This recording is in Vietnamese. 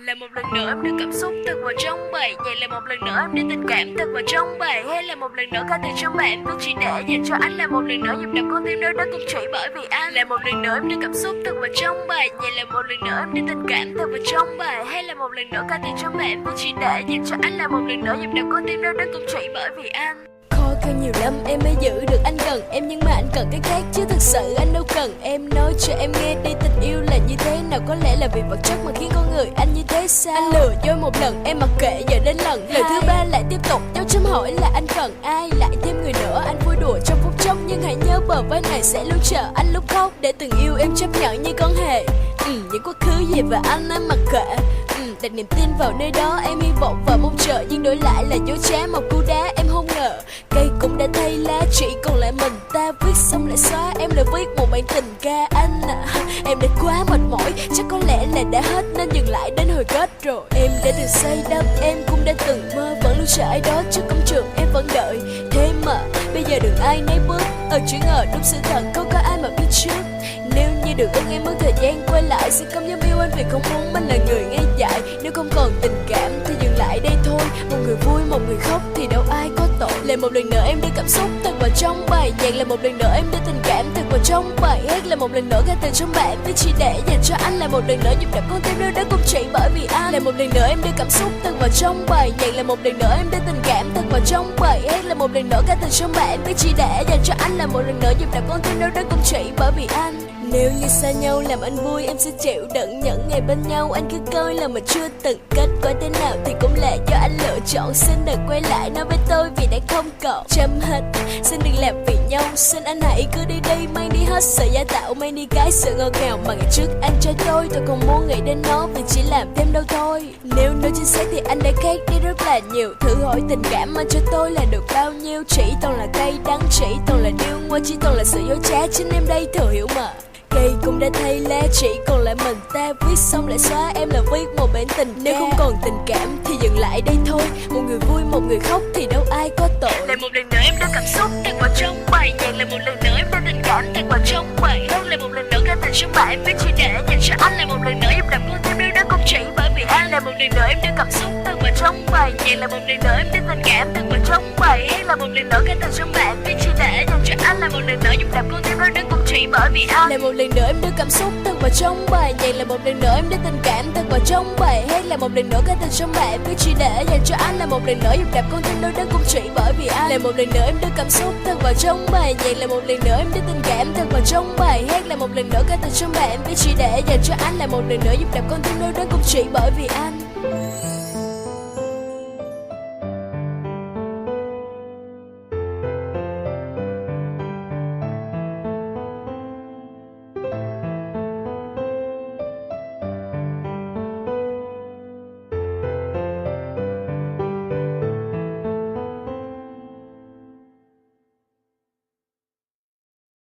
Là một lần nữa em đưa cảm xúc thật vào trong bài vậy, là một lần nữa em đưa tình cảm thật vào trong bài, hay là một lần nữa ca từ trong bài em viết chỉ để dành cho anh, là một lần nữa nhịp đập con tim đau đớn cực chỉ bởi vì anh, là một lần nữa em đưa cảm xúc thật vào trong bài vậy, là một lần nữa em đưa tình cảm thật vào trong bài, hay là một lần nữa ca từ trong bài em viết chỉ để dành cho anh, là một lần nữa nhịp đập con tim đau đớn cực chỉ bởi vì anh. Khó khăn nhiều lắm em mới giữ được anh gần em, nhưng mà anh cần cái khác chứ thật sự anh đâu cần em. Nói cho em nghe đi, tình yêu là như thế nào, có lẽ là vì vật chất mà khiến con người anh như thế sao. Anh lừa dối một lần em mặc kệ, giờ đến lần thứ ba lại tiếp tục dấu chấm hỏi là anh cần ai, lại thêm người nữa anh vui đùa trong phút chốc, nhưng hãy nhớ bờ vai này sẽ luôn chờ anh lúc khóc, để từng yêu em chấp nhận như con hề. Những quá khứ gì về anh em mặc kệ, đặt niềm tin vào nơi đó em hy vọng và mong chờ, nhưng đổi lại là dối trá một cú đá em không ngờ. Cây cũng đã thay lá, chỉ còn lại mình ta, viết xong lại xóa, em lại viết một bản tình ca anh à. Em đã quá mệt mỏi, chắc có lẽ là đã hết nên dừng lại đến hồi kết rồi. Em đã từng say đắm, em cũng đã từng mơ, vẫn luôn chờ ai đó trước cổng trường em vẫn đợi. Thế mà bây giờ đừng ai nấy bước, chuyện ngờ đúng sự thật không có ai mà biết trước. Nếu như được ơn em mất thời gian quay lại, sẽ không dám yêu anh vì không muốn anh là người ngây dại. Nếu không còn tình cảm thì dừng lại đây thôi, một người vui một người khóc thì đâu ai có tội. Lại một lần nữa em đưa cảm xúc thật vào trong bài nhạc, là một lần nữa em đưa tình cảm thật vào trong bài hát, là một lần nữa ca từ trong bài viết chỉ để dành cho anh, là một lần nữa nhịp đập con tim đau đớn cũng chỉ bởi vì anh. Là một lần nữa em đưa cảm xúc thật vào trong bài nhạc, là một lần nữa em đưa tình cảm thật vào trong bài hát, là một lần nữa ca từ trong bài viết chỉ để dành cho anh, là một lần nữa nhịp đập con tim đau đớn cũng chỉ bởi vì anh. Nếu như xa nhau làm anh vui em sẽ chịu đựng những ngày bên nhau, anh cứ coi là mình chưa từng kết quả thế nào thì cũng là do anh lựa chọn. Xin đừng quay lại nói với tôi vì đã không còn chấm hết, xin đừng làm vì nhau, xin anh hãy cứ đi đi, mang đi hết sự giả tạo, mang đi cái sự ngọt ngào mà ngày trước anh cho tôi không muốn nghĩ đến nó vì chỉ làm thêm đau thôi. Nếu nói chính xác thì anh đã khác đi rất là nhiều, thử hỏi tình cảm anh cho tôi là được bao nhiêu, chỉ toàn là cay đắng, chỉ toàn là điêu ngoa, chỉ toàn là sự dối trá, chính em đây thừa hiểu mà. Cây cũng đã thay lá, chỉ còn lại mình ta, viết xong lại xóa, em là viết một bản tình. Nếu không còn tình cảm thì dừng lại đây thôi, một người vui một người khóc thì đâu ai có tội. Lại một lần nữa em đưa cảm xúc thật vào trong bài nhạc, là một lần nữa em đưa tình cảm thật vào trong bài hát, là một lần nữa ca từ trong bài em viết chỉ để dành cho anh, là một lần nữa nhịp đập con tim đau đớn cũng chỉ bởi vì anh. Là một lần nữa em đưa cảm xúc thật vào trong bài nhạc, là một lần nữa em đưa tình cảm thật vào trong bài hát, là một lần nữa ca từ trong bài em viết chỉ để dành cho anh, là một lần nữa nhịp đập con tim đau đớn cũng chỉ bởi vì anh. Là một lần nữa em đưa cảm xúc thật vào trong bài nhạc, là một lần nữa em đưa tình cảm thật vào trong bài hát, là một lần nữa ca từ trong bài em viết chỉ để dành cho anh, là một lần nữa nhịp đập con tim đau đớn cũng chỉ bởi vì anh. Là một lần nữa em đưa cảm xúc thật vào trong bài nhạc, là một lần nữa em đưa tình cảm thật vào trong bài hát, là một lần nữa ca từ trong bài em viết chỉ để dành cho anh, là một lần nữa nhịp đập con tim đau đớn cũng chỉ bởi vì anh.